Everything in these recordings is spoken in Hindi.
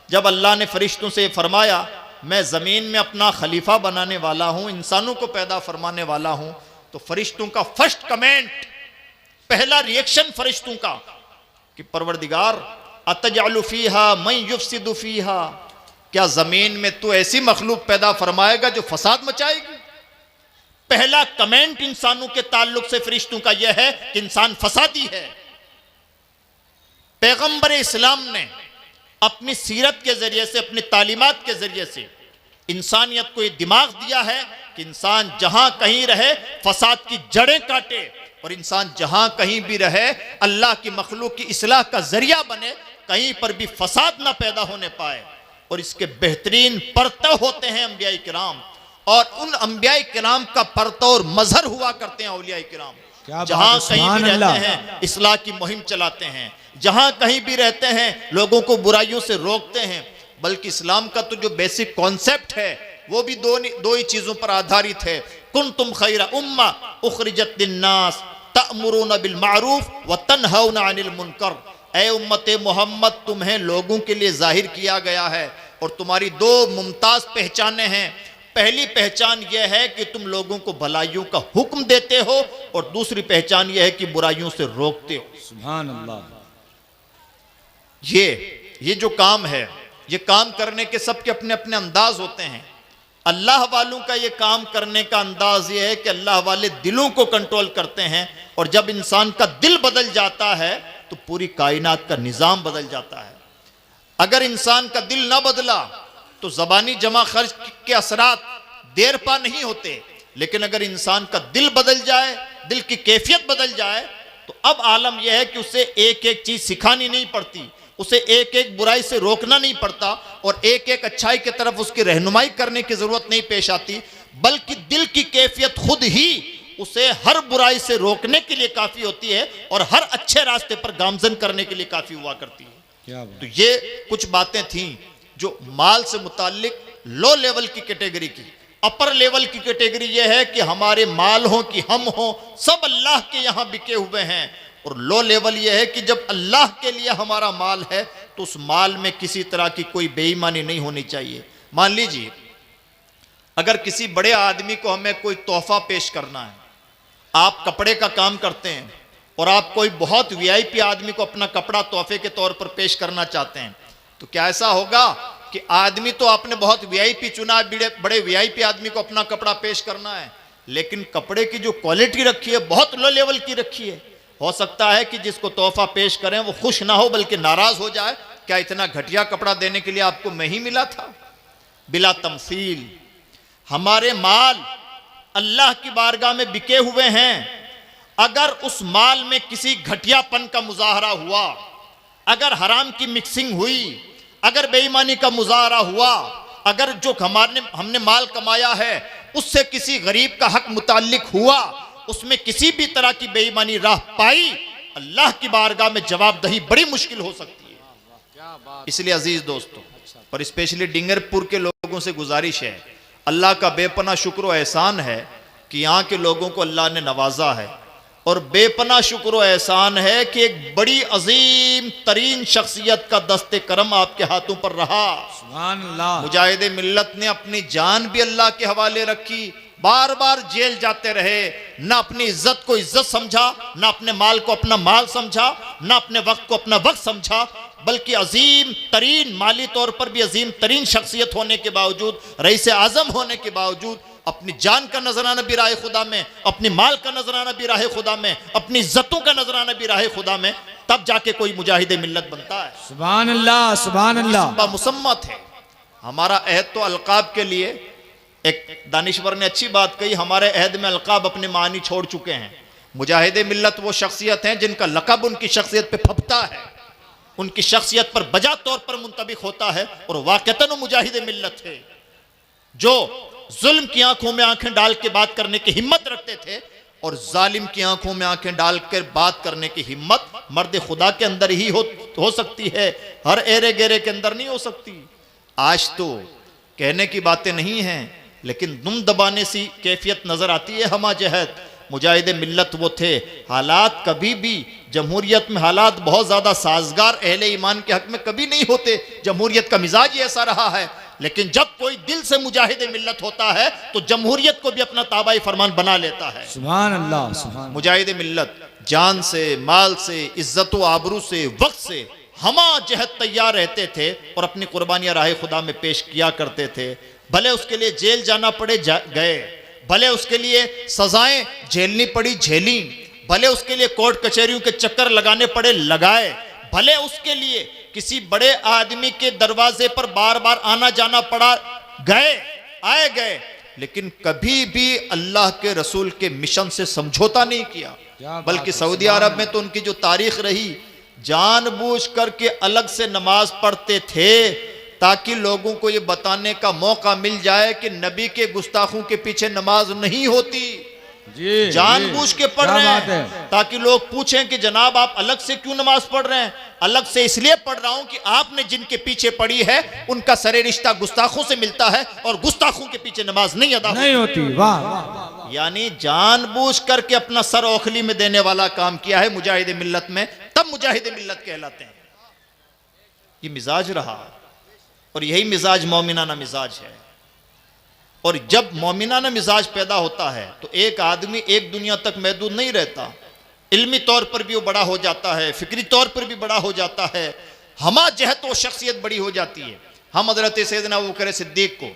जब अल्लाह ने फरिश्तों से फरमाया मैं ज़मीन में अपना खलीफा बनाने वाला हूँ, इंसानों को पैदा फरमाने वाला हूँ, तो फरिश्तों का फर्स्ट कमेंट, पहला रिएक्शन फरिश्तों का कि परवरदिगार अतजअलु फीहा मन युफसिदु फीहा, क्या ज़मीन में तू ऐसी मखलूक पैदा फरमाएगा जो फसाद मचाएगी। पहला कमेंट इंसानों के ताल्लुक से फरिश्तों का यह है कि इंसान फसादी है। पैगंबर इस्लाम ने अपनी सीरत के जरिए से, अपनी तालीमात के जरिए से इंसानियत को यह दिमाग दिया है कि इंसान जहां कहीं रहे फसाद की जड़ें काटे, और इंसान जहां कहीं भी रहे अल्लाह की मखलूक की इस्लाह का जरिया बने, कहीं पर भी फसाद ना पैदा होने पाए। और इसके बेहतरीन परतव होते हैं अंबिया किराम, और उन अंबिया किराम का परतव और मजहर हुआ करते हैं औलिया किराम। जहां कहीं भी रहते हैं इस्लाह की मुहिम चलाते हैं, जहां कहीं भी रहते हैं लोगों को बुराइयों से रोकते हैं। बल्कि इस्लाम का तो जो बेसिक कॉन्सेप्ट है वो भी दो ही चीजों पर आधारित है। कुंतुम खैरा उम्मा उखरिजत लिन्नास तअमुरूना बिल मारूफ व तनहौना अनिल मुनकर। ऐ उम्मते मोहम्मद, तुम्हें लोगों के लिए जाहिर किया गया है और तुम्हारी दो मुमताज पहचानें हैं। पहली पहचान यह है कि तुम लोगों को भलाइयों का हुक्म देते हो, और दूसरी पहचान यह है कि बुराइयों से रोकते हो। सुभान अल्लाह। ये जो काम है, ये काम करने के सबके अपने अपने अंदाज होते हैं। अल्लाह वालों का ये काम करने का अंदाज ये है कि अल्लाह वाले दिलों को कंट्रोल करते हैं, और जब इंसान का दिल बदल जाता है तो पूरी कायनात का निजाम बदल जाता है। अगर इंसान का दिल ना बदला तो ज़बानी जमा खर्च के असरात देर पा नहीं होते, लेकिन अगर इंसान का दिल बदल जाए, दिल की कैफियत बदल जाए, तो अब आलम यह है कि उसे एक एक चीज सिखानी नहीं पड़ती, उसे एक एक बुराई से रोकना नहीं पड़ता, और एक एक अच्छाई की तरफ उसकी रहनुमाई करने की जरूरत नहीं पेश आती, बल्कि दिल की कैफियत खुद ही उसे हर बुराई से रोकने के लिए काफी होती है और हर अच्छे रास्ते पर गामजन करने के लिए काफी हुआ करती है। तो ये कुछ बातें थीं जो माल से मुताल्लिक लो लेवल की कैटेगरी की। अपर लेवल की कैटेगरी यह है कि हमारे माल हो कि हम हो, सब अल्लाह के यहां बिके हुए हैं। और लो लेवल यह है कि जब अल्लाह के लिए हमारा माल है तो उस माल में किसी तरह की कोई बेईमानी नहीं होनी चाहिए। मान लीजिए अगर किसी बड़े आदमी को हमें कोई तोहफा पेश करना है, आप कपड़े का काम करते हैं और आप कोई बहुत वीआईपी आदमी को अपना कपड़ा तोहफे के तौर पर पेश करना चाहते हैं, तो क्या ऐसा होगा कि आदमी तो आपने बहुत वीआईपी चुना, बड़े वीआईपी आदमी को अपना कपड़ा पेश करना है, लेकिन कपड़े की जो क्वालिटी रखी है बहुत लो लेवल की रखी है। हो सकता है कि जिसको तोहफा पेश करें वो खुश ना हो बल्कि नाराज हो जाए, क्या इतना घटिया कपड़ा देने के लिए आपको मैं ही मिला था। बिला तमसील हमारे माल अल्लाह की बारगाह में बिके हुए हैं। अगर उस माल में किसी घटियापन का मुजाहरा हुआ, अगर हराम की मिक्सिंग हुई, अगर बेईमानी का मुजाहरा हुआ, अगर जो हमने माल कमाया है उससे किसी गरीब का हक मुताल्लिक हुआ, उसमें किसी भी तरह की बेईमानी राह पाई, अल्लाह की बारगाह में जवाबदही बड़ी मुश्किल हो सकती है। इसलिए अजीज दोस्तों, और स्पेशली डिंगरपुर के लोगों से गुजारिश है, अल्लाह का बेपना शुक्र व एहसान है कि यहाँ के लोगों को अल्लाह ने नवाजा है, और बेपना शुक्र व एहसान है कि एक बड़ी अजीम तरीन शख्सियत का दस्ते करम आपके हाथों पर रहा। सुभान अल्लाह। मुजाहिदे मिल्लत ने अपनी जान भी अल्लाह के हवाले रखी, बार बार जेल जाते रहे, ना अपनी इज्जत को इज्जत समझा, ना अपने माल को अपना माल समझा, ना अपने वक्त को अपना वक्त समझा, बल्कि अजीम तरीन माली तौर पर भी अजीम तरीन शख्सियत होने के बावजूद, रईस आजम होने के बावजूद अपनी जान का नजराना भी राह खुदा में, अपनी माल का नजराना भी राह खुदा में, अपनी इज्जतों का नजराना भी राह खुदा में, तब जाके कोई मुजाहिदे मिल्लत बनता है। सुभान अल्लाह, सुभान अल्लाह। मुसम्मत है हमारा अहद तो अलकाब के लिए। एक दानिश्वर ने अच्छी बात कही, हमारे अहद में अलकाब अपने मानी छोड़ चुके हैं। मुजाहिदे मिल्लत वो शख्सियत हैं जिनका लकब उनकी शख्सियत पे फपता है, उनकी शख्सियत पर बजा तौर पर मुंतबिक होता है, और वाक़तन मुजाहिदे मिल्लत है जो जुल्म की आंखों में आंखें डाल के बात करने की हिम्मत रखते थे, और जालिम की आंखों में आंखें डालकर बात करने की हिम्मत मर्द खुदा के अंदर ही हो सकती है, हर एरे गेरे के अंदर नहीं हो सकती। आज तो कहने की बातें नहीं हैं, लेकिन दुम दबाने सी कैफियत नजर आती है हमा जहद। मुजाहिद मिल्लत वो थे। हालात कभी भी जमहूरियत में हालात बहुत ज़्यादा साजगार अहले ईमान के हक में कभी नहीं होते, जमहूरियत का मिजाज ही ऐसा रहा है। लेकिन जब कोई दिल से मुजाहिद मिल्लत होता है तो जमहूरियत को भी अपना ताबाई फरमान बना लेता है। सुभान अल्लाह, सुभान। मुजाहिद मिल्लत जान से, माल से, इज्जत व आबरू से, वक्त से हमा जहद तैयार रहते थे और अपनी कुर्बानियां राह खुदा में पेश किया करते थे। भले उसके लिए जेल जाना पड़े गए, भले उसके लिए सजाएं झेलनी पड़ी झेली, भले उसके लिए कोर्ट कचहरियों के चक्कर लगाने पड़े लगाए, भले उसके लिए किसी बड़े आदमी के दरवाजे पर बार बार आना जाना पड़ा आए गए, लेकिन कभी भी अल्लाह के रसूल के मिशन से समझौता नहीं किया। बल्कि सऊदी अरब में तो उनकी जो तारीख रही, जानबूझ करके अलग से नमाज पढ़ते थे ताकि लोगों को ये बताने का मौका मिल जाए कि नबी के गुस्ताखों के पीछे नमाज नहीं होती। जानबूझ के पढ़ रहे हैं ताकि लोग पूछें कि जनाब आप अलग से क्यों नमाज पढ़ रहे हैं। अलग से इसलिए पढ़ रहा हूं कि आपने जिनके पीछे पढ़ी है उनका सरे रिश्ता गुस्ताखों से मिलता है और गुस्ताखों के पीछे नमाज नहीं अदा नहीं होती। वाह वाह। यानी जानबूझ करके अपना सर ओखली में देने वाला काम किया है मुजाहिद मिल्लत में, तब मुजाहिद मिल्लत कहलाते हैं। ये मिजाज रहा और यही मिजाज मोमिनाना मिजाज है। और जब मोमिनाना मिजाज पैदा होता है तो एक आदमी एक दुनिया तक महदूद नहीं रहता, इल्मी तौर पर भी वो बड़ा हो जाता है, फिक्री तौर पर भी बड़ा हो जाता है, हमा जहत व शख्सियत बड़ी हो जाती है। हम हज़रत सैयदना अबू बकर सिद्दीक को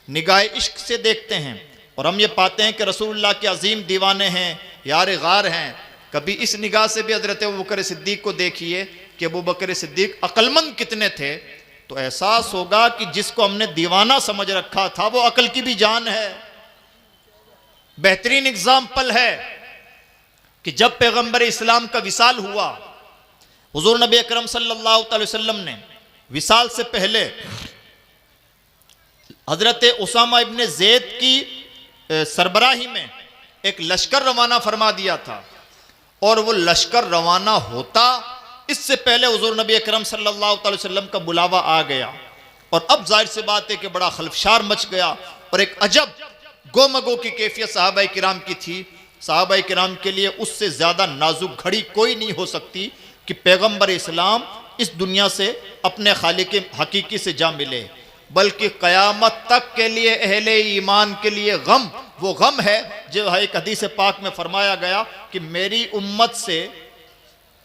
निगाह इश्क से देखते हैं और हम ये पाते हैं कि रसूलुल्लाह के अजीम दीवाने हैं, यार गार हैं। कभी इस निगाह से भी हज़रत अबू बकर सिद्दीक को देखिए कि अबू बकर सिद्दीक अक्लमंद कितने थे, तो एहसास होगा कि जिसको हमने दीवाना समझ रखा था वो अकल की भी जान है। बेहतरीन एग्जाम्पल है कि जब पैगंबर इस्लाम का विसाल हुआ, हुजूर नबी अकरम सल्लल्लाहु अलैहि वसल्लम ने विसाल से पहले हजरत उसामा इब्ने ज़ैद की सरबराही में एक लश्कर रवाना फरमा दिया था और वो लश्कर रवाना होता इससे पहले हुजूर नबी अकरम सल्लल्लाहु अलैहि वसल्लम का बुलावा आ गया और अब जाहिर सी बात है कि बड़ा खलफशार मच गया और एक अजब गोमगो की कैफियत सहाबा किराम की थी। सहाबा किराम के लिए उससे ज़्यादा नाजुक घड़ी कोई नहीं हो सकती कि पैगंबर इस्लाम इस दुनिया से अपने खालिक हकीकी से जा मिले, बल्कि क़यामत तक के लिए अहले ईमान के लिए गम वो गम है जो है एक हदीस पाक में फरमाया गया कि मेरी उम्मत से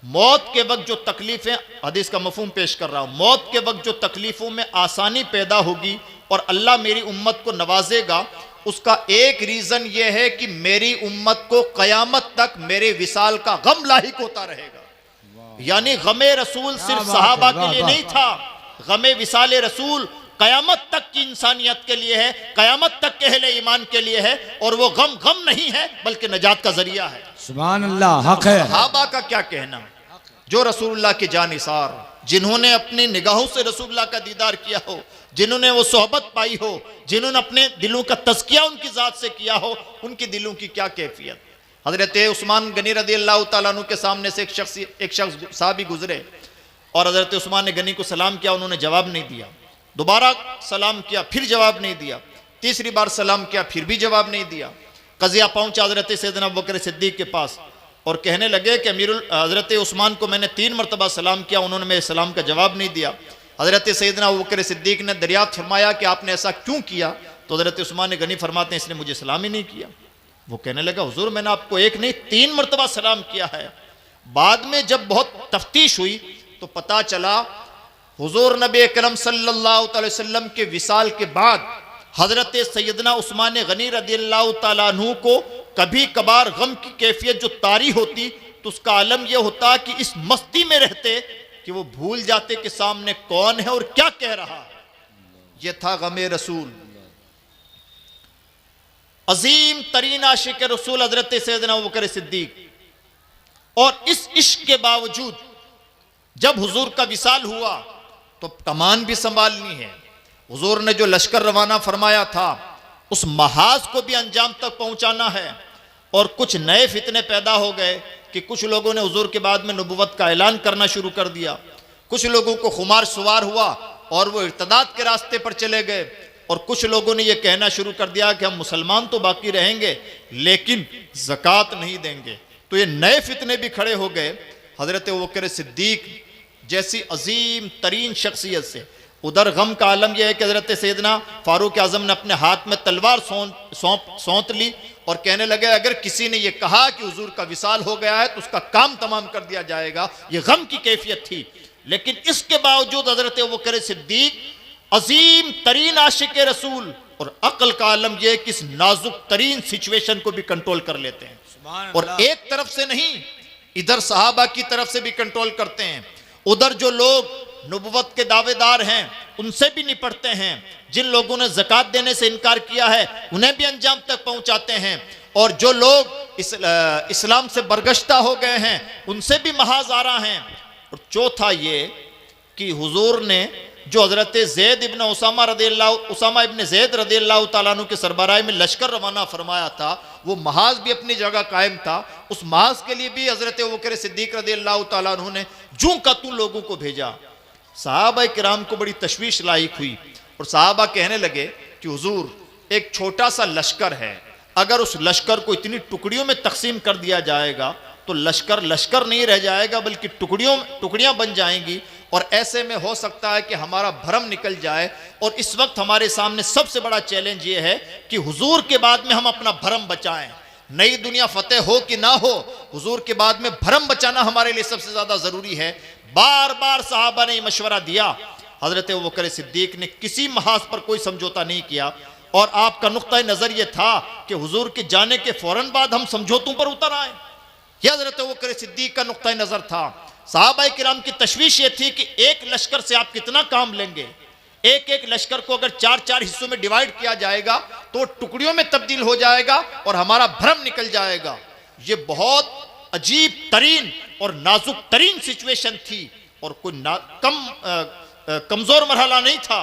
मौत के वक्त जो तकलीफ़ें, हदीस का मफहूम पेश कर रहा हूँ, मौत के वक्त जो तकलीफ़ों में आसानी पैदा होगी और अल्लाह मेरी उम्मत को नवाजेगा, उसका एक रीज़न यह है कि मेरी उम्मत को क़यामत तक मेरे विसाल का गम लाहिक होता रहेगा। यानी गमे रसूल सिर्फ सहाबा के लिए नहीं था, गमे विसाल रसूल क़यामत तक की इंसानियत के लिए है, क़यामत तक के अहले ईमान के लिए है और वो गम गम नहीं है बल्कि नजात का जरिया है। सुभान अल्लाह, हक है। सहाबा का क्या कहना, जो रसूलुल्लाह के जानिसार, जिन्होंने अपनी निगाहों से रसूलुल्लाह का दीदार किया हो, जिन्होंने वो सोहबत पाई हो, जिन्होंने अपने दिलों का तज़किया उनकी ज़ात से किया हो, उनकी दिलों की क्या कैफियत। हज़रत उस्मान गनी रज़ी अल्लाह तआला अन्हु के सामने से एक शख्स साहबी गुजरे और हज़रत उस्मान ने गनी को सलाम किया, उन्होंने जवाब नहीं दिया। दोबारा सलाम किया, फिर जवाब नहीं दिया। तीसरी बार सलाम किया, फिर भी जवाब नहीं दिया। कज़िया पहुंचा हज़रत सैयदना अबू बकर सिद्दीक के पास और कहने लगे कि अमीरुल हज़रत उस्मान को मैंने 3 मरतबा सलाम किया, उन्होंने मेरे सलाम का जवाब नहीं दिया। हज़रत सैयदना अबू बकर सिद्दीक ने दरियाफ्त फरमाया कि आपने ऐसा क्यों किया, तो हज़रत उस्मान ने गनी फरमाते हैं इसने मुझे सलाम ही नहीं किया। वो कहने लगा हुजूर मैंने आपको एक नहीं 3 मरतबा सलाम किया है। बाद में जब बहुत तफ्तीश हुई तो पता चला हुजूर नबी अकरम सल्लल्लाहु अलैहि वसल्लम के विसाल के बाद हज़रत सैयदना उस्मान गनी रज़ियल्लाहु तआला अन्हु को कभी कभार गम की कैफियत जो तारी होती तो उसका आलम यह होता कि इस मस्ती में रहते कि वो भूल जाते कि सामने कौन है और क्या कह रहा है। यह था गमे रसूल। अजीम तरीन आशिक रसूल हज़रत सैयदना अबू बकर सिद्दीक। और इस इश्क के बावजूद जब हुजूर का विसाल हुआ तो कमान भी संभालनी है। हुजूर ने जो लश्कर रवाना फरमाया था उस महाज को भी अंजाम तक पहुंचाना है। और कुछ नए फितने पैदा हो गए कि कुछ लोगों ने हुजूर के बाद में नबुव्वत का ऐलान करना शुरू कर दिया। कुछ लोगों को खुमार सवार हुआ और वो इर्तदाद के रास्ते पर चले गए और कुछ लोगों ने यह कहना शुरू कर दिया कि हम मुसलमान तो बाकी रहेंगे लेकिन ज़कात नहीं देंगे। तो ये नए फितने भी खड़े हो गए हज़रत अबूबकर सिद्दीक जैसी अजीम तरीन शख्सियत से। उधर गम का आलम यह है कि हज़रत सैयदना फारूक आज़म ने अपने हाथ में तलवार सौंत ली और कहने लगे अगर किसी ने यह कहा कि हुजूर का विसाल हो गया है तो उसका काम तमाम कर दिया जाएगा। यह गम की कैफियत थी। लेकिन इसके बावजूद हज़रत अबूबकर सिद्दीक अजीम तरीन आशिक रसूल और अक्ल का आलम यह कि इस नाजुक तरीन सिचुएशन को भी कंट्रोल कर लेते हैं। और एक तरफ से नहीं, इधर सहाबा की तरफ से भी कंट्रोल करते हैं, उधर जो लोग नबुवत के दावेदार हैं उनसे भी निपटते हैं, जिन लोगों ने ज़कात देने से इनकार किया है उन्हें भी अंजाम तक पहुंचाते हैं, और जो लोग इस्लाम से बरगश्ता हो गए हैं उनसे भी महाज़ारा हैं। और चौथा ये कि हुजूर ने जो हज़रत ज़ैद इब्न उसामा इब्न ज़ैद रज़ियल्लाहु ताला अन्हु के सरबराही में लश्कर रवाना फरमाया था, वो महाज भी अपनी जगह कायम था। उस महाज के लिए भी हज़रत अबूबकर सिद्दीक रज़ियल्लाहु ताला अन्हु ने जूं का तू लोगों को भेजा। सहाबा किराम को बड़ी तशवीश लायक हुई और सहाबा कहने लगे कि हुजूर एक छोटा सा लश्कर है, अगर उस लश्कर को इतनी टुकड़ियों में तकसीम कर दिया जाएगा तो लश्कर लश्कर नहीं रह जाएगा बल्कि टुकड़ियां बन जाएंगी, और ऐसे में हो सकता है कि हमारा भरम निकल जाए। और इस वक्त हमारे सामने सबसे बड़ा चैलेंज ये है कि हुजूर के बाद में हम अपना भरम बचाएं। नई दुनिया फतेह हो कि ना हो, हुजूर के बाद में भरम बचाना हमारे लिए सबसे ज्यादा जरूरी है। बार बार सहाबा ने मशवरा दिया, हजरत अबूबकर सिद्दीक ने किसी महाज पर कोई समझौता नहीं किया, और आपका नुक्ता नजर यह था कि हुजूर के जाने के फौरन बाद हम समझौतों पर उतर आए। यह हजरत अबूबकर सिद्दीक का नुक्ता नजर था। सहाबा किराम की तशवीश ये थी कि एक लश्कर से आप कितना काम लेंगे, एक एक लश्कर को अगर 4-4 हिस्सों में डिवाइड किया जाएगा तो टुकड़ियों में तब्दील हो जाएगा और हमारा भ्रम निकल जाएगा। ये बहुत अजीब तरीन और नाजुक तरीन सिचुएशन थी और कोई कमजोर मरहला नहीं था।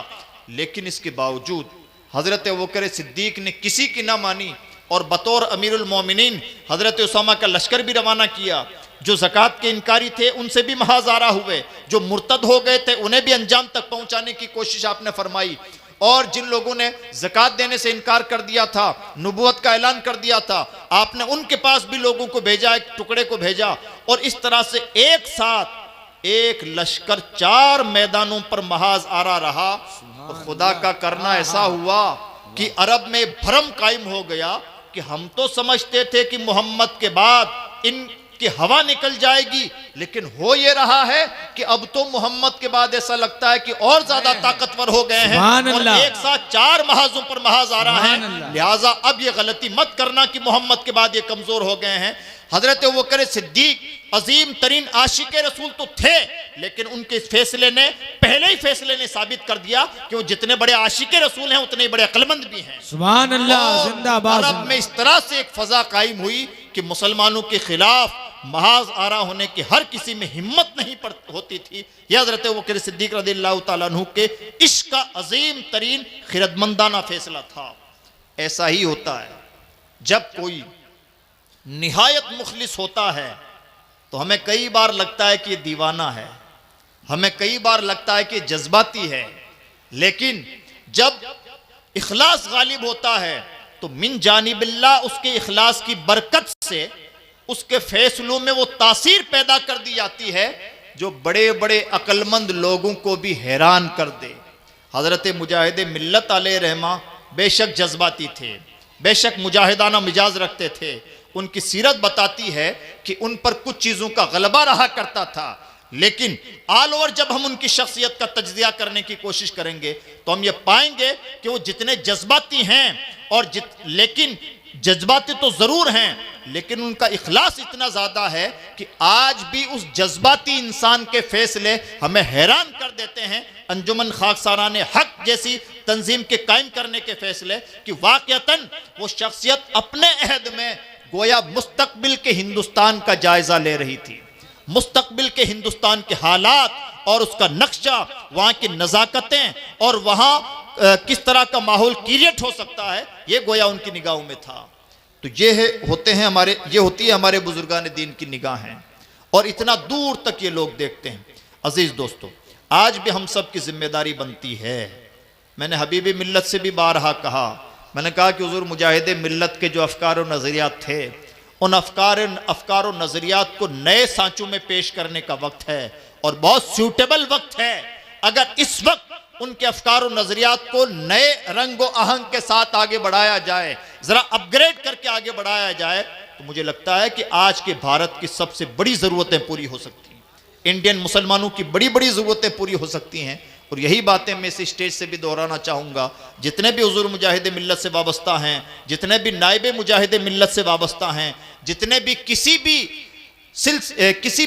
लेकिन इसके बावजूद हजरत अबूबकर सिद्दीक ने किसी की ना मानी और बतौर अमीरुल मोमिनीन हजरत उसामा का लश्कर भी रवाना किया। जो ज़कात के इनकारी थे उनसे भी महाज़ारा हुए, जो मुर्तद हो गए थे उन्हें भी अंजाम तक पहुंचाने की कोशिश आपने फरमाई, और जिन लोगों ने ज़कात देने से इनकार कर दिया था, नबूवत का ऐलान कर दिया था, आपने उनके पास भी लोगों को भेजा, एक टुकड़े को भेजा। और इस तरह से एक साथ एक लश्कर 4 मैदानों पर महाज आरा रहा। और खुदा का करना ऐसा हुआ कि अरब में भ्रम कायम हो गया कि हम तो समझते थे कि मोहम्मद के बाद इनकी हवा निकल जाएगी, लेकिन हो ये रहा है कि अब तो मोहम्मद के बाद ऐसा लगता है कि और ज्यादा ताकतवर हो गए हैं और एक साथ 4 महाजों पर महाज आ रहा है। लिहाजा अब ये गलती मत करना कि मोहम्मद के बाद ये कमजोर हो गए हैं। हजरत अबूबकर सिद्दीक अजीम तरीन आशिक रसूल तो थे, लेकिन उनके इस फैसले ने, पहले ही फैसले ने साबित कर दिया कि वो जितने बड़े आशिक रसूल हैं उतने बड़े अक्लमंद भी हैं। सुभान अल्लाह, जिंदाबाद। अरब में इस तरह से एक फजा कायम हुई कि मुसलमानों के खिलाफ महाज आरा होने की हर किसी में हिम्मत नहीं होती थी। यह हजरत अबूबकर सिद्दीक रज़ियल्लाहु ताला अन्हु के इश्क का अजीम तरीन खिरदमंदाना फैसला था। ऐसा ही होता है जब कोई निहायत मुखलिस होता है तो हमें कई बार लगता है कि ये दीवाना है, हमें कई बार लगता है कि जज्बाती है, लेकिन जब इखलास गालिब होता है तो मिन जानिबिल्लाह उसके इखलास की बरकत से उसके फैसलों में वो तासीर पैदा कर दी जाती है जो बड़े बड़े अक्लमंद लोगों को भी हैरान कर दे। हजरत मुजाहिद मिल्लत अलैहि रहमा बेशक जज्बाती थे, बेशक मुजाहिदाना मिजाज रखते थे। उनकी सीरत बताती है कि उन पर कुछ चीज़ों का गलबा रहा करता था, लेकिन ऑल ओवर जब हम उनकी शख्सियत का तज्जिया करने की कोशिश करेंगे तो हम ये पाएंगे कि वो जितने जज्बाती हैं और लेकिन जज्बाती तो ज़रूर हैं, लेकिन उनका इखलास इतना ज़्यादा है कि आज भी उस जज्बाती इंसान के फैसले हमें हैरान कर देते हैं। अंजुमन खाकसारान हक जैसी तंजीम के कायम करने के फैसले कि वाक़यतन वो शख्सियत अपने अहद में गोया मुस्तकबिल के हिंदुस्तान का जायजा ले रही थी, मुस्तकबिल के हिंदुस्तान के हालात और उसका नक्शा, वहाँ की नज़ाकतें और वहाँ किस तरह का माहौल क्रिएट हो सकता है, ये गोया उनकी निगाहों में था। तो ये होती है हमारे बुजुर्गान दीन की निगाहें, और इतना दूर तक ये लोग देखते हैं। अजीज दोस्तों, आज भी हम सब की जिम्मेदारी बनती है, मैंने हबीबी मिल्लत से भी बारहा कहा, मैंने कहा कि हुजूर मुजाहिद मिल्लत के जो अफकार और नज़रियात थे, उन अफकार और नज़रियात को नए सांचों में पेश करने का वक्त है और बहुत सूटेबल वक्त है। अगर इस वक्त उनके अफकार और नज़रियात को नए रंगो आहंग के साथ आगे बढ़ाया जाए, ज़रा अपग्रेड करके आगे बढ़ाया जाए, तो मुझे लगता है कि आज के भारत की सबसे बड़ी ज़रूरतें पूरी हो सकती हैं, इंडियन मुसलमानों की बड़ी बड़ी ज़रूरतें पूरी हो सकती हैं। और यही बातें मैं इस स्टेज से भी दोहराना चाहूँगा, जितने भी हुजूर मुजाहिद मिल्लत से वाबस्ता हैं, जितने भी नायब मुजाहिद मिल्लत से वाबस्ता हैं, जितने भी किसी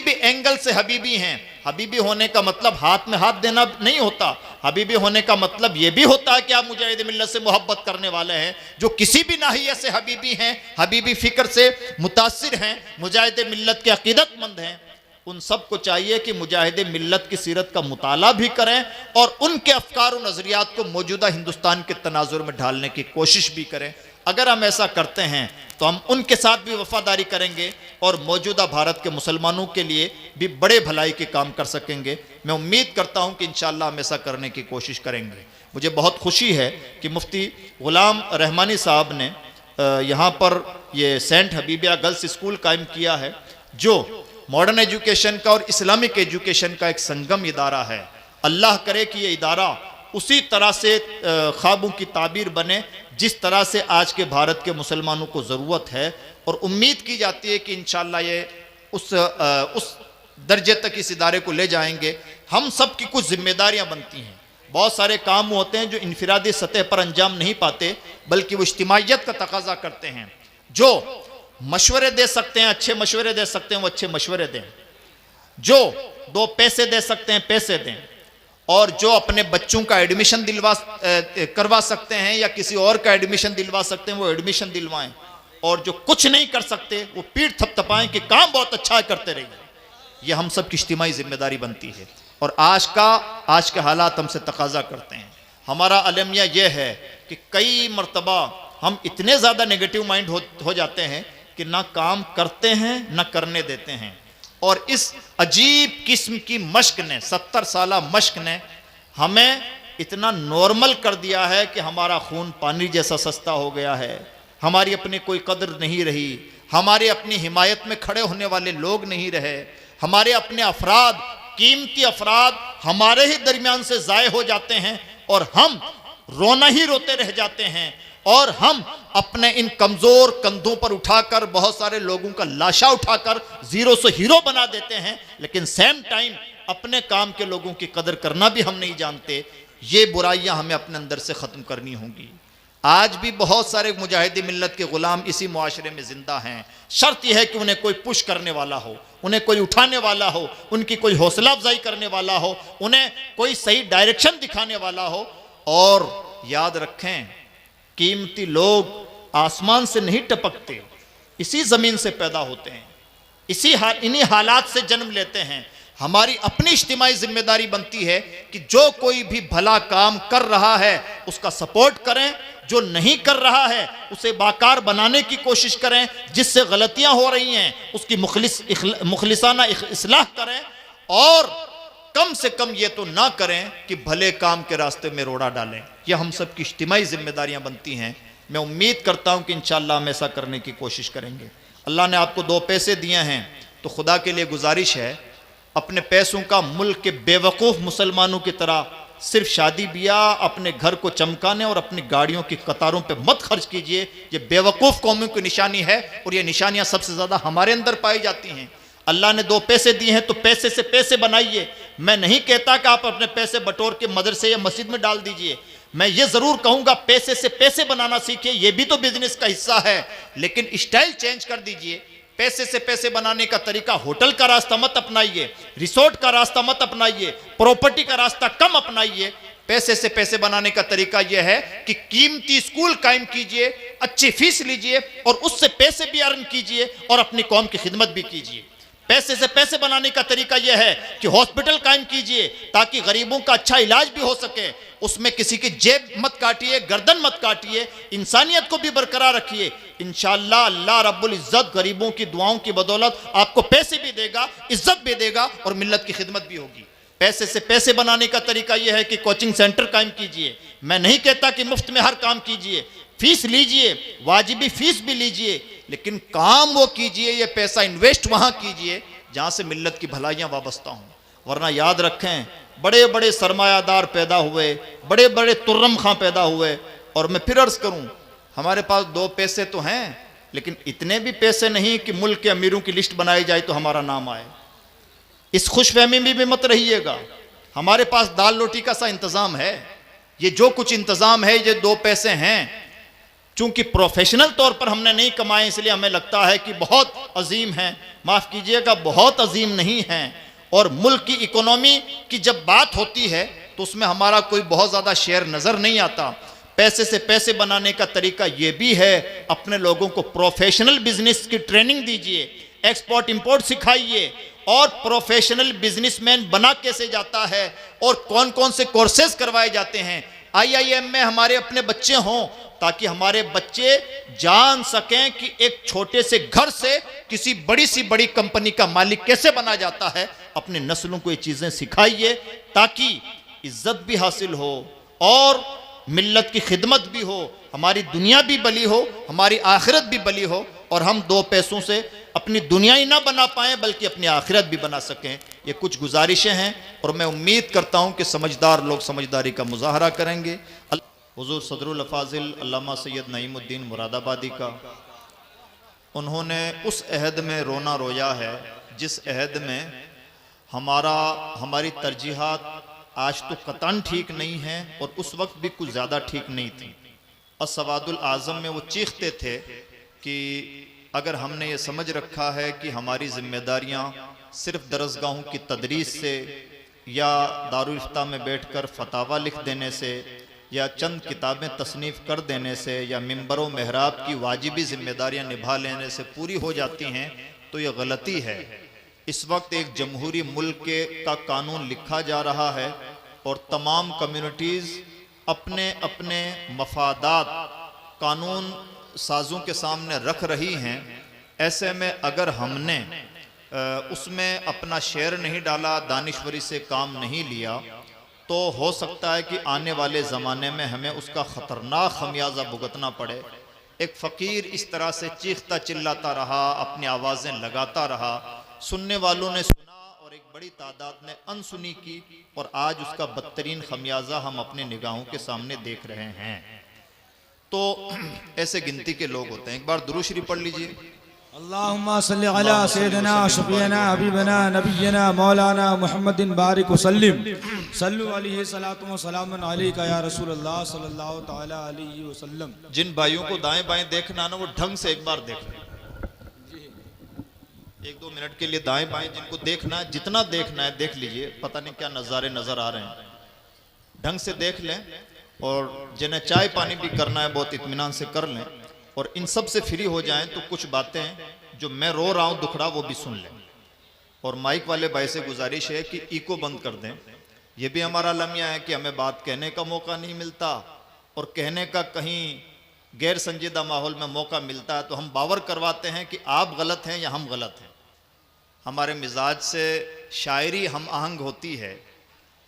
भी एंगल से हबीबी हैं, हबीबी होने का मतलब हाथ में हाथ देना नहीं होता। हबीबी होने का मतलब यह भी होता है कि आप मुजाहिद मिल्लत से मोहब्बत करने वाले हैं। जो किसी भी नाहिया से हबीबी हैं, हबीबी फ़िक्र से मुतासिर हैं, मुजाहिद मिल्लत के अकीदतमंद हैं, उन सब को चाहिए कि मुजाहिद मिल्लत की सीरत का मुताला भी करें और उनके अफकार और नज़रियात को मौजूदा हिंदुस्तान के तनाजुर में ढालने की कोशिश भी करें। अगर हम ऐसा करते हैं तो हम उनके साथ भी वफादारी करेंगे और मौजूदा भारत के मुसलमानों के लिए भी बड़े भलाई के काम कर सकेंगे। मैं उम्मीद करता हूं कि इंशाअल्लाह हम ऐसा करने की कोशिश करेंगे। मुझे बहुत खुशी है कि मुफ्ती ग़ुलाम रहमानी साहब ने यहाँ पर ये सेंट हबीबिया गर्ल्स स्कूल कायम किया है, जो मॉडर्न एजुकेशन का और इस्लामिक एजुकेशन का एक संगम इदारा है। अल्लाह करे कि ये इदारा उसी तरह से ख्वाबों की ताबीर बने जिस तरह से आज के भारत के मुसलमानों को ज़रूरत है, और उम्मीद की जाती है कि इंशाअल्लाह ये उस दर्जे तक इस इदारे को ले जाएंगे। हम सब की कुछ जिम्मेदारियां बनती हैं, बहुत सारे काम होते हैं जो इनफिरादी सतह पर अंजाम नहीं पाते, बल्कि वो इज्तिमाइयत का तकाजा करते हैं। जो मशवरे दे सकते हैं, अच्छे मशवरे दे सकते हैं, वो अच्छे मशवरे दें। जो दो पैसे दे सकते हैं, पैसे दें। और जो अपने बच्चों का एडमिशन करवा सकते हैं या किसी और का एडमिशन दिलवा सकते हैं, वो एडमिशन दिलवाएं। और जो कुछ नहीं कर सकते, वो पीठ थपथपाएं कि काम बहुत अच्छा है, करते रहिए। ये हम सब की इज्तिमाई जिम्मेदारी बनती है और आज के हालात हमसे तकाजा करते हैं। हमारा अलमिया यह है कि कई मरतबा हम इतने ज़्यादा नेगेटिव माइंड हो जाते हैं कि ना काम करते हैं ना करने देते हैं। और इस अजीब किस्म की मश्क ने, 70 साला मश्क ने हमें इतना नॉर्मल कर दिया है कि हमारा खून पानी जैसा सस्ता हो गया है। हमारी अपनी कोई कदर नहीं रही, हमारे अपनी हिमायत में खड़े होने वाले लोग नहीं रहे, हमारे अपने अफराद, कीमती अफराद हमारे ही दरमियान से ज़ाय हो जाते हैं और हम रोना ही रोते रह जाते हैं। और हम अपने इन कमज़ोर कंधों पर उठाकर बहुत सारे लोगों का लाशा उठाकर ज़ीरो से हीरो बना देते हैं, लेकिन सेम टाइम अपने काम के लोगों की कदर करना भी हम नहीं जानते। ये बुराइयां हमें अपने अंदर से ख़त्म करनी होंगी। आज भी बहुत सारे मुजाहिद मिल्लत के ग़ुलाम इसी मुआशरे में ज़िंदा हैं। शर्त यह है कि उन्हें कोई पुश करने वाला हो, उन्हें कोई उठाने वाला हो, उनकी कोई हौसला अफजाई करने वाला हो, उन्हें कोई सही डायरेक्शन दिखाने वाला हो। और याद रखें, कीमती लोग आसमान से नहीं टपकते, इसी ज़मीन से पैदा होते हैं, इन्हीं हालात से जन्म लेते हैं। हमारी अपनी इज्तिमाई जिम्मेदारी बनती है कि जो कोई भी भला काम कर रहा है उसका सपोर्ट करें, जो नहीं कर रहा है उसे बाकार बनाने की कोशिश करें, जिससे गलतियां हो रही हैं उसकी मुखलिसाना इस्लाह करें, और कम से कम ये तो ना करें कि भले काम के रास्ते में रोड़ा डालें। यह हम सब की इज्तिमाई जिम्मेदारियां बनती हैं। मैं उम्मीद करता हूं कि इंशाअल्लाह हम ऐसा करने की कोशिश करेंगे। अल्लाह ने आपको 2 पैसे दिए हैं तो खुदा के लिए गुजारिश है, अपने पैसों का मुल्क के बेवकूफ़ मुसलमानों की तरह सिर्फ शादी ब्याह, अपने घर को चमकाने और अपनी गाड़ियों की कतारों पे मत खर्च कीजिए। ये बेवकूफ़ कौमों की निशानी है और ये निशानियां सबसे ज़्यादा हमारे अंदर पाई जाती हैं। अल्लाह ने 2 पैसे दिए हैं तो पैसे से पैसे बनाइए। मैं नहीं कहता कि आप अपने पैसे बटोर के मदरसे या मस्जिद में डाल दीजिए। मैं ये ज़रूर कहूँगा पैसे से पैसे बनाना सीखिए, ये भी तो बिजनेस का हिस्सा है, लेकिन स्टाइल चेंज कर दीजिए। पैसे से पैसे बनाने का तरीका होटल का रास्ता मत अपनाइए, रिसोर्ट का रास्ता मत अपनाइए, प्रॉपर्टी का रास्ता कम अपनाइए। पैसे से पैसे बनाने का तरीका यह है कि कीमती स्कूल कायम कीजिए, अच्छी फीस लीजिए और उससे पैसे भी अर्न कीजिए और अपनी कौम की खिदमत भी कीजिए। पैसे से पैसे बनाने का तरीका यह है कि हॉस्पिटल कायम कीजिए ताकि गरीबों का अच्छा इलाज भी हो सके। उसमें किसी की जेब मत काटिए, गर्दन मत काटिए, इंसानियत को भी बरकरार रखिए। इंशाअल्लाह अल्लाह रब्बुल इज्जत गरीबों की दुआओं की बदौलत आपको पैसे भी देगा, इज्जत भी देगा और मिल्लत की खिदमत भी होगी। पैसे से पैसे बनाने का तरीका यह है कि कोचिंग सेंटर कायम कीजिए, मैं नहीं कहता कि मुफ्त में हर काम कीजिए, फीस लीजिए, वाजिबी फीस भी लीजिए, लेकिन काम वो कीजिए, ये पैसा इन्वेस्ट वहां कीजिए जहां से मिल्लत की भलाइयां वाबस्ता हों। वरना याद रखें, बड़े बड़े सरमायादार पैदा हुए, बड़े बड़े तुर्रम खां पैदा हुए, और मैं फिर अर्ज करूं, हमारे पास 2 पैसे तो हैं, लेकिन इतने भी पैसे नहीं कि मुल्क के अमीरों की लिस्ट बनाई जाए तो हमारा नाम आए। इस खुशफहमी में भी मत रहिएगा। हमारे पास दाल रोटी का सा इंतज़ाम है। ये जो कुछ इंतज़ाम है, ये 2 पैसे हैं। चूंकि प्रोफेशनल तौर पर हमने नहीं कमाए, इसलिए हमें लगता है कि बहुत अजीम हैं। माफ़ कीजिएगा, बहुत अजीम नहीं हैं। और मुल्क की इकोनॉमी की जब बात होती है तो उसमें हमारा कोई बहुत ज़्यादा शेयर नज़र नहीं आता। पैसे से पैसे बनाने का तरीका यह भी है, अपने लोगों को प्रोफेशनल बिजनेस की ट्रेनिंग दीजिए, एक्सपोर्ट इंपोर्ट सिखाइए, और प्रोफेशनल बिजनेसमैन बना कैसे जाता है और कौन कौन से कोर्सेज करवाए जाते हैं। IIM में हमारे अपने बच्चे हों, ताकि हमारे बच्चे जान सकें कि एक छोटे से घर से किसी बड़ी सी बड़ी कंपनी का मालिक कैसे बना जाता है। अपने नस्लों को ये चीज़ें सिखाइए ताकि इज्जत भी हासिल हो और मिल्लत की खिदमत भी हो, हमारी दुनिया भी बली हो, हमारी आखिरत भी बली हो, और हम 2 पैसों से अपनी दुनिया ही ना बना पाएं बल्कि अपनी आखिरत भी बना सकें। ये कुछ गुजारिशें हैं और मैं उम्मीद करता हूं कि समझदार लोग समझदारी का मुजाहरा करेंगे। हुजूर सदरुल अफाजिल अल्लामा सैयद नईमुद्दीन मुरादाबादी का, उन्होंने उस अहद में रोना रोया है जिस अहद में हमारी तरजीहात आज तो कतन ठीक नहीं है और उस वक्त भी कुछ ज़्यादा ठीक नहीं थी। अस्सवादुल आज़म में वो चीखते थे कि अगर हमने ये समझ रखा है कि हमारी जिम्मेदारियां सिर्फ दरसगाहों की तदरीस से या दारुल इफ्ता में बैठकर फतावा लिख देने से या चंद किताबें तसनीफ़ कर देने से या मिंबर व महराब की वाजिबी जिम्मेदारियां निभा लेने से पूरी हो जाती हैं, तो ये गलती है। इस वक्त एक जमहूरी मुल्क का कानून लिखा जा रहा है और तमाम कम्युनिटीज़ अपने अपने मफादात कानून साजों के सामने रख रही हैं। ऐसे में अगर हमने उसमें अपना शेयर नहीं डाला, दानिश्वरी से काम नहीं लिया, तो हो सकता है कि आने वाले ज़माने में हमें उसका ख़तरनाक खमियाजा भुगतना पड़े। एक फ़कीर इस तरह से चीखता चिल्लाता रहा, अपनी आवाज़ें लगाता रहा, सुनने वालों ने सुना और एक बड़ी तादाद ने अनसुनी की, और आज उसका बदतरीन खमियाजा हम अपनी निगाहों के सामने देख रहे हैं। तो ऐसे गिनती के लोग होते हैं। एक बार दुरूद शरीफ पढ़ लीजिए। अल्लाहुम्मा सल्ली अला सय्यिदना शफीना हबीबना नबियना मौलाना मुहम्मदिन बारिक वसल्लिम सल्लु अलैहि सलातु व सलामुन अलैका या रसूल अल्लाह सल्लल्लाहु तआला अलैहि वसल्लम। जिन भाइयों को दाएं बाएं देखना ना, वो ढंग से एक बार देख लें। 1-2 मिनट के लिए दाएं बाएं जिनको देखना है, जितना देखना है देख लीजिए। पता नहीं क्या नज़ारे नज़र आ रहे हैं, ढंग से देख लें। और जिन्हें चाय पानी भी करना है बहुत इत्मीनान से कर लें, और इन सब से फ्री हो जाएं तो कुछ बातें जो मैं रो रहा हूँ दुखड़ा वो भी सुन लें। और माइक वाले भाई से गुजारिश है कि इको बंद कर दें। ये भी हमारा लम्हा है कि हमें बात कहने का मौका नहीं मिलता, और कहने का कहीं गैर संजीदा माहौल में मौका मिलता है तो हम बावर करवाते हैं कि आप गलत हैं या हम गलत हैं। हमारे मिजाज से शायरी हम आहंग होती है,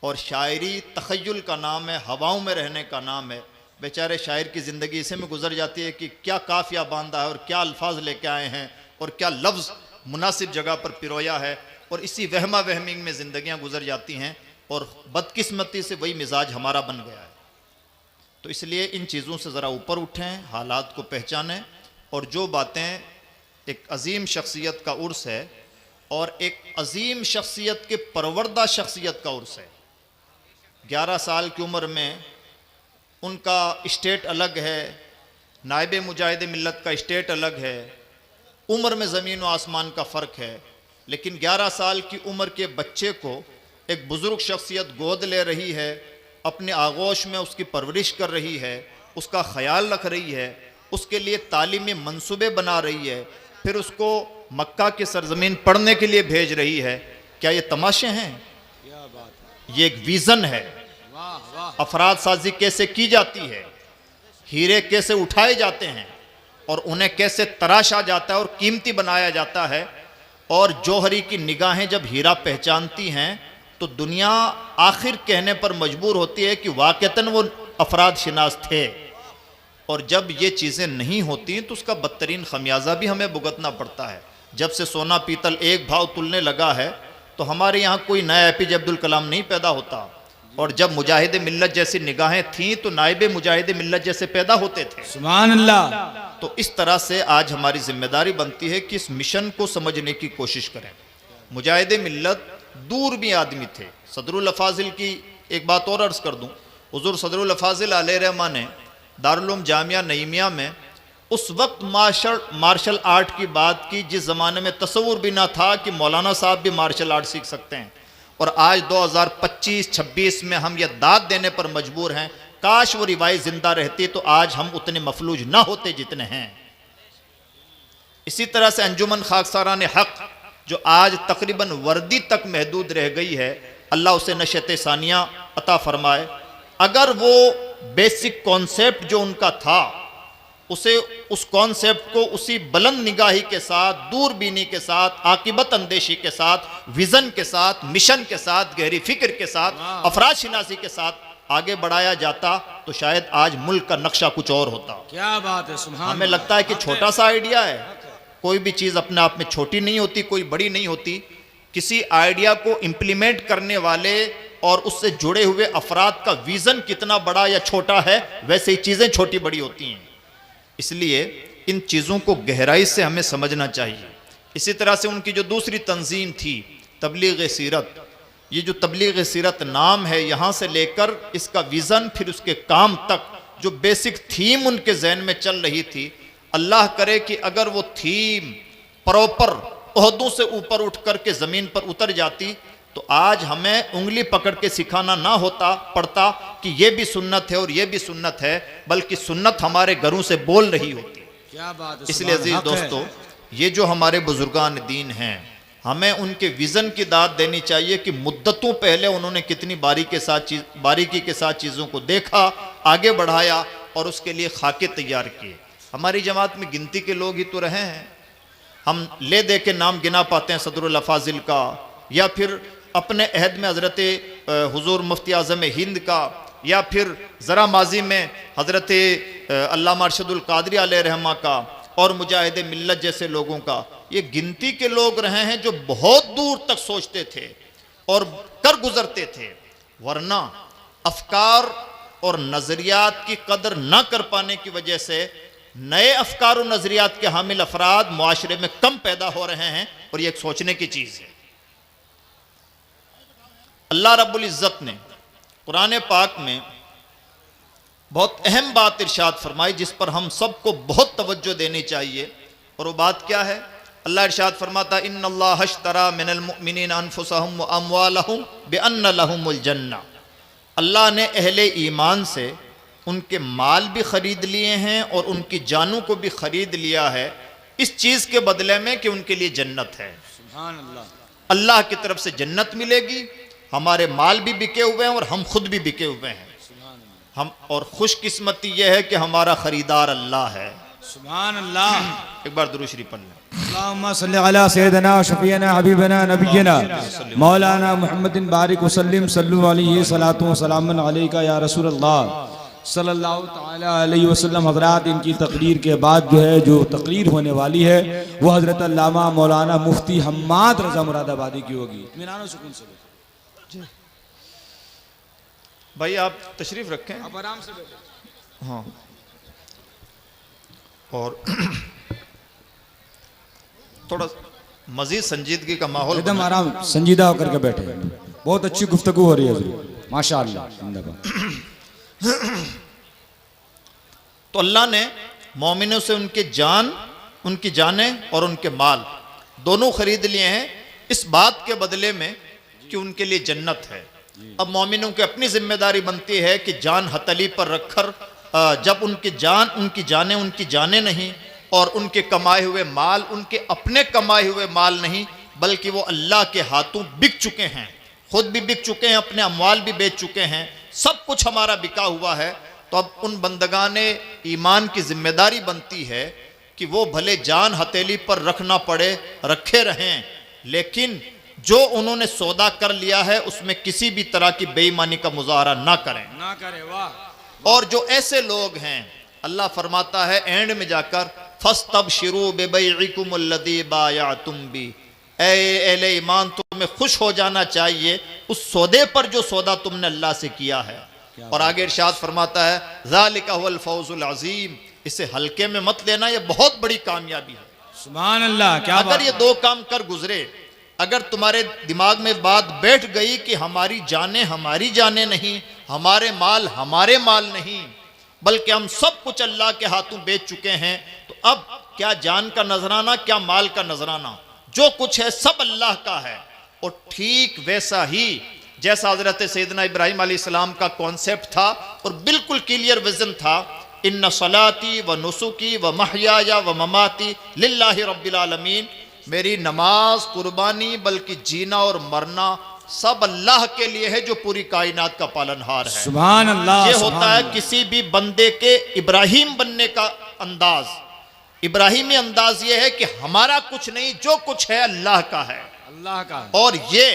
और शायरी तख़य्युल का नाम है, हवाओं में रहने का नाम है। बेचारे शायर की ज़िंदगी इसे में गुजर जाती है कि क्या काफ़िया बांधा है और क्या अल्फाज लेके आए हैं और क्या लफ्ज़ मुनासिब जगह पर पिरोया है, और इसी वहमा वहमी में ज़िंदगियाँ गुजर जाती हैं। और बदकिस्मती से वही मिजाज हमारा बन गया है। तो इसलिए इन चीज़ों से ज़रा ऊपर उठें, हालात को पहचानें, और जो बातें एक अजीम शख्सियत का उर्स है और एक अजीम शख्सियत के परवरदा शख्सियत का उर्स है। 11 साल की उम्र में उनका स्टेट अलग है, नायब मुजाहिद मिल्लत का स्टेट अलग है, उम्र में ज़मीन व आसमान का फ़र्क है, लेकिन 11 साल की उम्र के बच्चे को एक बुज़ुर्ग शख्सियत गोद ले रही है, अपने आगोश में उसकी परवरिश कर रही है, उसका ख्याल रख रही है, उसके लिए तालीमी मंसूबे बना रही है, फिर उसको मक्का की सरजमीन पढ़ने के लिए भेज रही है। क्या ये तमाशे हैं? ये एक विज़न है। अफराद साजी कैसे की जाती है, हीरे कैसे उठाए जाते हैं और उन्हें कैसे तराशा जाता है और कीमती बनाया जाता है। और जौहरी की निगाहें जब हीरा पहचानती हैं तो दुनिया आखिर कहने पर मजबूर होती है कि वाक़तन वो अफराद शिनास थे, और जब ये चीज़ें नहीं होती तो उसका बदतरीन खमियाजा भी हमें भुगतना पड़ता है। जब से सोना पीतल एक भाव तुलने लगा है तो हमारे यहाँ कोई नया एपीजे अब्दुल कलाम नहीं पैदा होता, और जब मुजाहिद मिल्लत जैसी निगाहें थीं तो नायब मुजाहिद मिल्लत जैसे पैदा होते थे। सुभान अल्लाह। तो इस तरह से आज हमारी जिम्मेदारी बनती है कि इस मिशन को समझने की कोशिश करें। मुजाहिद मिल्लत दूर भी आदमी थे। सदरुल अफाजिल की एक बात और अर्ज़ कर दूं, हुज़ूर सदरुल अफाजिल अलैहिर्रहमा ने दारुल उलूम जामिया नईमिया में उस वक्त मार्शल आर्ट की बात की जिस ज़माने में तसव्वुर भी ना था कि मौलाना साहब भी मार्शल आर्ट सीख सकते हैं, और आज 2025-26 में हम यह दाद देने पर मजबूर हैं, काश वो रिवायत जिंदा रहती तो आज हम उतने मफलूज ना होते जितने हैं। इसी तरह से अंजुमन खाकसारान हक जो आज तकरीबन वर्दी तक महदूद रह गई है, अल्लाह उसे नशत सानिया अता फरमाए। अगर वो बेसिक कॉन्सेप्ट जो उनका था उसे उस कॉन्सेप्ट को उसी बुलंद निगाही के साथ, दूरबीनी के साथ, आकिबत अंदेशी के साथ, विजन के साथ, मिशन के साथ, गहरी फिक्र के साथ, अफराद शिनासी के साथ आगे बढ़ाया जाता तो शायद आज मुल्क का नक्शा कुछ और होता। क्या बात है, सुभान। हमें लगता है कि छोटा सा आइडिया है, कोई भी चीज़ अपने आप में छोटी नहीं होती, कोई बड़ी नहीं होती। किसी आइडिया को इम्प्लीमेंट करने वाले और उससे जुड़े हुए अफराद का विजन कितना बड़ा या छोटा है, वैसे ही चीज़ें छोटी बड़ी होती हैं। इसलिए इन चीज़ों को गहराई से हमें समझना चाहिए। इसी तरह से उनकी जो दूसरी तंजीम थी तबलीग सीरत, ये जो तबलीग सीरत नाम है, यहाँ से लेकर इसका विज़न फिर उसके काम तक जो बेसिक थीम उनके जहन में चल रही थी, अल्लाह करे कि अगर वो थीम प्रॉपर ओहदों से ऊपर उठ कर के ज़मीन पर उतर जाती तो आज हमें उंगली पकड़ के सिखाना ना होता पड़ता कि ये भी सुन्नत है और ये भी सुन्नत है, बल्कि सुन्नत हमारे घरों से बोल रही होती। क्या बात है। इसलिए अजीज दोस्तों, ये जो हमारे बुजुर्गान दीन हैं, हमें उनके विज़न की दाद देनी चाहिए कि मुद्दतों पहले उन्होंने कितनी बारीकी के साथ चीज़ों को देखा, आगे बढ़ाया और उसके लिए खाके तैयार किए। हमारी जमात में गिनती के लोग ही तो रहे हैं, हम ले दे के नाम गिना पाते हैं सदरुल अफाजिल का, या फिर अपने अहद में हज़रत हुज़ूर मुफ्ती आज़म हिंद का, या फिर ज़रा माजी में हज़रत अल्लामा अरशदुल क़ादरी अलैहिर्रहमा का और मुजाहिद मिल्लत जैसे लोगों का। ये गिनती के लोग रहे हैं जो बहुत दूर तक सोचते थे और कर गुजरते थे, वरना अफकार और नज़रियात की कदर ना कर पाने की वजह से नए अफकार और नज़रियात के हामिल अफराद मुआशरे में कम पैदा हो रहे हैं, और ये एक सोचने की चीज़ है। अल्लाह रब्बुल इज़्ज़त ने कुरान पाक में बहुत अहम बात इरशाद फरमाई जिस पर हम सबको बहुत तवज्जो देनी चाहिए, और वो बात क्या है? अल्लाह इरशाद फरमाता इन्नल्लाह अश्तरा मिनल मुमिनीना अनफुसहुम व अमवालहुम बिअन्न लहुमुल जन्नह। अल्लाह ने अहले ईमान से उनके माल भी ख़रीद लिए हैं और उनकी जानों को भी ख़रीद लिया है, इस चीज़ के बदले में कि उनके लिए जन्नत है। सुभान अल्लाह। अल्लाह की तरफ से जन्नत मिलेगी, हमारे माल भी बिके हुए हैं और हम खुद भी बिके हुए हैं। हम और खुशकिस्मती यह है कि हमारा ख़रीदार अल्लाह है। सुभान अल्लाह। एक बार दुरूद शरीफ पढ़ लें। अल्लाहुम्मा सल्ली अला सय्यिदना शफीना हबीबना नबियना मौलाना मुहम्मदिन बारिक वसल्लिम सल्लु अलैहि सलातु व सलामुन अलैका या रसूल अल्लाह सल्लल्लाहु ताला अलैहि वसल्लम। हज़रात, इनकी तकरीर के बाद जो तकरीर होने वाली है वो हज़रत अल्लामा मौलाना मुफ्ती हम्माद रज़ा मुरादाबादी की होगी। इत्मीनान सुकून से भाई आप तशरीफ रखें, आप आराम से बैठे। हाँ, और थोड़ा मजीद संजीदगी का माहौल एकदम आराम संजीदा होकर के बैठे। बहुत अच्छी गुफ्तगू हो रही है हज़रत, माशाअल्लाह। तो अल्लाह ने मोमिनों से उनकी जानें और उनके माल दोनों खरीद लिए हैं इस बात के बदले में कि उनके लिए जन्नत है। अब मोमिनों की अपनी जिम्मेदारी बनती है कि जान हथेली पर रखकर जब उनकी जानें नहीं और उनके कमाए हुए माल उनके अपने कमाए हुए माल नहीं, बल्कि वो अल्लाह के हाथों बिक चुके हैं, खुद भी बिक चुके हैं, अपने अमवाल भी बेच चुके हैं, सब कुछ हमारा बिका हुआ है। तो अब उन बंदगाने ईमान की जिम्मेदारी बनती है कि वो भले जान हथेली पर रखना पड़े रखे रहें, लेकिन जो उन्होंने सौदा कर लिया है उसमें किसी भी तरह की बेईमानी का मुजाहरा ना करें। ना करे, वाह। और जो ऐसे लोग हैं, अल्लाह फरमाता है एंड में जाकर, फस्तबशिरू बिबैइकुमुल्लज़ी बायअतुम बी, अहले ईमान तुम्हें खुश हो जाना चाहिए उस सौदे पर जो सौदा तुमने अल्लाह से किया है। और आगे इरशाद फरमाता है ज़ालिका हुवल फौजुल अज़ीम, इसे हल्के में मत लेना, यह बहुत बड़ी कामयाबी है। सुभान अल्लाह, क्या अगर बात ये है। दो काम कर गुजरे, अगर तुम्हारे दिमाग में बात बैठ गई कि हमारी जानें नहीं, हमारे माल नहीं, बल्कि हम सब कुछ अल्लाह के हाथों बेच चुके हैं, तो अब क्या जान का नजराना, क्या माल का नजराना, जो कुछ है सब अल्लाह का है। और ठीक वैसा ही जैसा हजरत सैयदना इब्राहिम अलैहिस्सलाम का कॉन्सेप्ट था और बिल्कुल क्लियर विजन था, इन्ना सलाती व नुसुकी व महयाया व ममाती लिल्लाहि रब्बिल आलमीन, मेरी नमाज, कुर्बानी, बल्कि जीना और मरना सब अल्लाह के लिए है जो पूरी कायनात का पालनहार है। सुभान अल्लाह। ये सुभान होता है अल्लाह। किसी भी बंदे के इब्राहिम बनने का अंदाज। इब्राहिमी अंदाज ये है कि हमारा कुछ नहीं, जो कुछ है अल्लाह का है। अल्लाह का है। और ये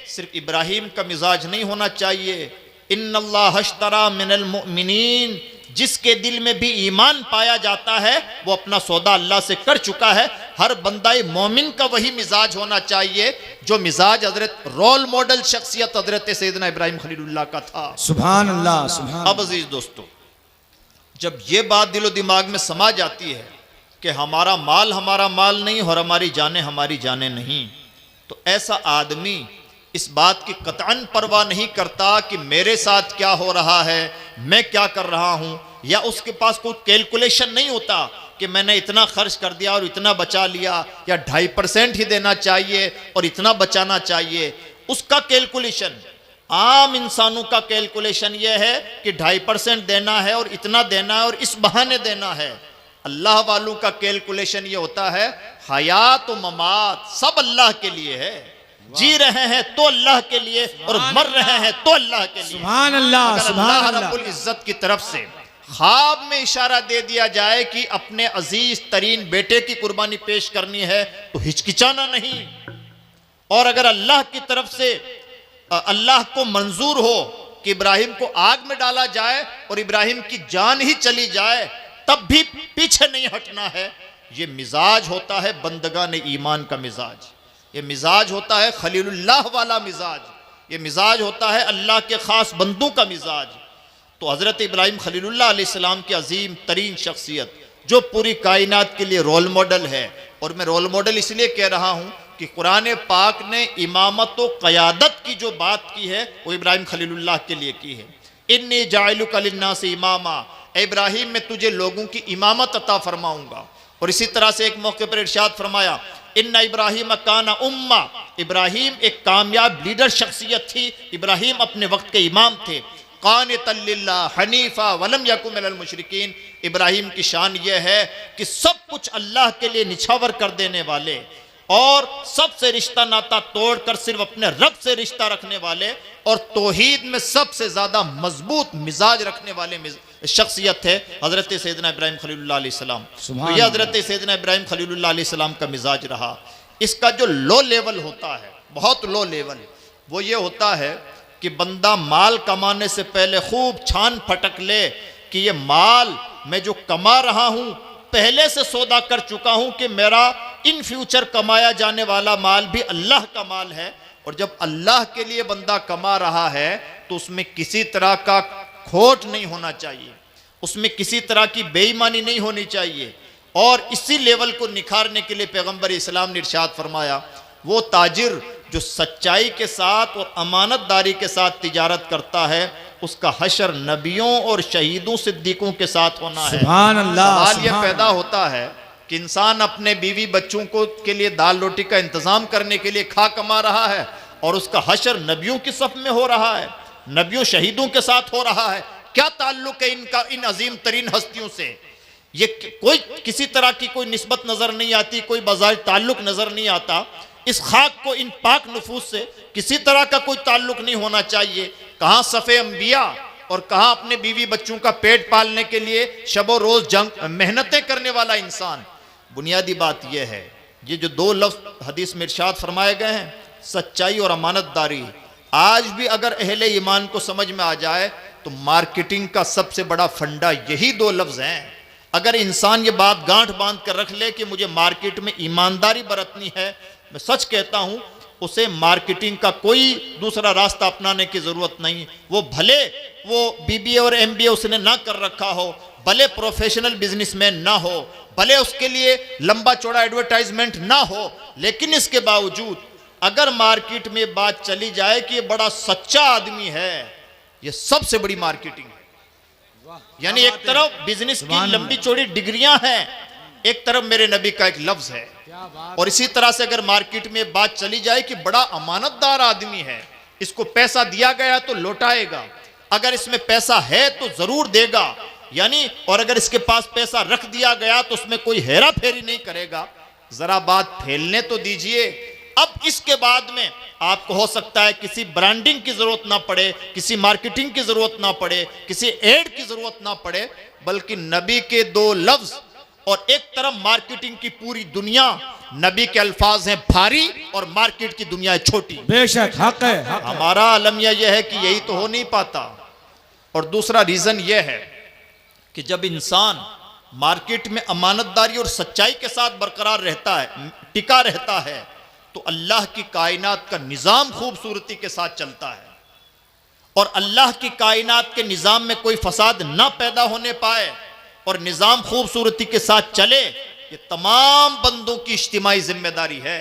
सिर्फ इब्राहिम का मिजाज नहीं होना चाहिए। इन्नल्लाह अश्तरा मिनल मुमिनीन, जिसके दिल में भी ईमान पाया जाता है वो अपना सौदा अल्लाह से कर चुका है। हर बंदा मोमिन का वही मिजाज होना चाहिए जो मिजाज हजरत रोल मॉडल शख्सियत हजरत सैयदना इब्राहिम खलीलुल्लाह का था। सुभान अल्लाह, सुभान। अब अजीज दोस्तों, जब ये बात दिलो दिमाग में समा जाती है कि हमारा माल नहीं और हमारी जानें नहीं, तो ऐसा आदमी इस बात की कतअन परवाह नहीं करता कि मेरे साथ क्या हो रहा है, मैं क्या कर रहा हूं, या उसके पास कोई कैलकुलेशन नहीं होता कि मैंने इतना खर्च कर दिया और इतना बचा लिया, या 2.5% ही देना चाहिए और इतना बचाना चाहिए। उसका कैलकुलेशन, आम इंसानों का कैलकुलेशन यह है कि 2.5% देना है और इतना देना है और इस बहाने देना है। अल्लाह वालों का कैलकुलेशन यह होता है हयात व ममात सब अल्लाह के लिए है। जी रहे हैं तो अल्लाह के लिए और मर रहे हैं तो अल्लाह के लिए। सुभान अल्लाह, अगर सुभान अल्लाह अल्लाह। रब्बुल इज्जत की तरफ से ख्वाब में इशारा दे दिया जाए कि अपने अजीज तरीन बेटे की कुर्बानी पेश करनी है तो हिचकिचाना नहीं। और अगर अल्लाह की तरफ से अल्लाह को मंजूर हो कि इब्राहिम को आग में डाला जाए और इब्राहिम की जान ही चली जाए, तब भी पीछे नहीं हटना है। ये मिजाज होता है बंदगान ईमान का मिजाज, ये मिजाज होता है खलीलुल्लाह वाला मिजाज, ये मिजाज होता है अल्लाह के खास बंदों का मिजाज। तो हज़रत इब्राहिम खलीलुल्लाह अलैहिस्सलाम की अजीम तरीन शख्सियत जो पूरी कायनात के लिए रोल मॉडल है, और मैं रोल मॉडल इसलिए कह रहा हूँ कि कुरान पाक ने इमामत व क़यादत की जो बात की है वो इब्राहिम खलीलुल्लाह के लिए की है। इन्नी जाइलुका लिन्नासी इमामा, इब्राहिम मैं तुझे लोगों की इमामत अता फरमाऊंगा। और इसी तरह से एक मौके पर इरशाद फरमाया इन्ना इब्राहिम काना उम्मा, इब्राहिम एक कामयाब लीडर शख्सियत थी, इब्राहिम अपने वक्त के इमाम थे। कानितन लिल्लाह हनीफा वलम यकु मिनल मुशरिकीन, इब्राहिम की शान यह है कि सब कुछ अल्लाह के लिए निछावर कर देने वाले और सबसे रिश्ता नाता तोड़कर सिर्फ अपने रब से रिश्ता रखने वाले और तौहीद में सबसे ज्यादा मजबूत मिजाज रखने वाले शख्सियत है हजरत सैयदना इब्राहिम खलीलुल्लाह अलैहिस्सलाम। तो यह हजरत सैयदना इब्राहिम खलीलुल्लाह अलैहिस्सलाम का मिजाज रहा। इसका जो लो लेवल होता है, बहुत लो लेवल, वो ये होता है कि बंदा माल कमाने से पहले खूब छान फटक ले कि ये माल मैं जो कमा रहा हूं पहले से सौदा कर चुका हूं कि मेरा इन फ्यूचर कमाया जाने वाला माल भी अल्लाह का माल है। और जब अल्लाह के लिए बंदा कमा रहा है तो उसमें किसी तरह का खोट नहीं होना चाहिए, उसमें किसी तरह की बेईमानी नहीं होनी चाहिए। और इसी लेवल को निखारने के लिए पैगंबर इस्लाम ने इरशाद फरमाया, वो ताजिर जो सच्चाई के साथ और अमानतदारी के साथ तिजारत करता है उसका हशर नबियों और शहीदों सिद्दीकों के साथ होना है। सुभान अल्लाह। सवाल यह पैदा होता है कि इंसान अपने बीवी बच्चों को के लिए दाल रोटी का इंतजाम करने के लिए खा कमा रहा है और उसका हशर नबियों की सफ में हो रहा है, नबियों शहीदों के साथ हो रहा है। क्या ताल्लुक है इनका इन अजीम तरीन हस्तियों से? ये कोई किसी तरह की कोई निस्बत नजर नहीं आती, कोई बाजार ताल्लुक नजर नहीं आता। इस खाक को इन पाक नफूस से किसी तरह का कोई ताल्लुक नहीं होना चाहिए। कहाँ सफ़े अंबिया और कहाँ अपने बीवी बच्चों का पेट पालने के लिए शबो रोज जंग मेहनतें करने वाला इंसान। बुनियादी बात यह है, ये जो दो लफ्ज़ हदीस में इरशाद फरमाए गए हैं, सच्चाई और अमानतदारी। आज भी अगर अहले ईमान को समझ में आ जाए तो मार्केटिंग का सबसे बड़ा फंडा यही दो लफ्ज हैं। अगर इंसान ये बात गांठ बांध कर रख ले कि मुझे मार्केट में ईमानदारी बरतनी है, मैं सच कहता हूं उसे मार्केटिंग का कोई दूसरा रास्ता अपनाने की जरूरत नहीं। वो भले वो बीबीए और एमबीए उसने ना कर रखा हो, भले प्रोफेशनल बिजनेसमैन ना हो, भले उसके लिए लंबा चौड़ा एडवर्टाइजमेंट ना हो, लेकिन इसके बावजूद अगर मार्केट में बात चली जाए कि ये बड़ा सच्चा आदमी है, ये सबसे बड़ी मार्केटिंग है। यानी एक तरफ बिजनेस की लंबी चौड़ी डिग्रियां हैं, एक तरफ मेरे नबी का एक लफ्ज है। और इसी तरह से अगर मार्केट में बात चली जाए कि बड़ा अमानतदार आदमी है, इसको पैसा दिया गया तो लौटाएगा, अगर इसमें पैसा है तो जरूर देगा, यानी और अगर इसके पास पैसा रख दिया गया तो उसमें कोई हेरा फेरी नहीं करेगा। जरा बात फैलने तो दीजिए। अब इसके बाद में आपको हो सकता है किसी ब्रांडिंग की जरूरत ना पड़े, किसी मार्केटिंग की जरूरत ना पड़े, किसी एड की जरूरत ना पड़े, बल्कि नबी के दो लफ्ज और एक तरफ मार्केटिंग की पूरी दुनिया। नबी के अल्फाज हैं भारी और मार्केट की दुनिया है छोटी। बेशक हक है, हक है। हमारा अलमिया यह है कि यही तो हो नहीं पाता। और दूसरा रीजन यह है कि जब इंसान मार्केट में अमानतदारी और सच्चाई के साथ बरकरार रहता है, टिका रहता है, तो अल्लाह की कायनात का निजाम खूबसूरती के साथ चलता है। और अल्लाह की कायनात के निजाम में कोई फसाद ना पैदा होने पाए और निजाम खूबसूरती के साथ चले, ये तमाम बंदों की इज्तिमाई जिम्मेदारी है।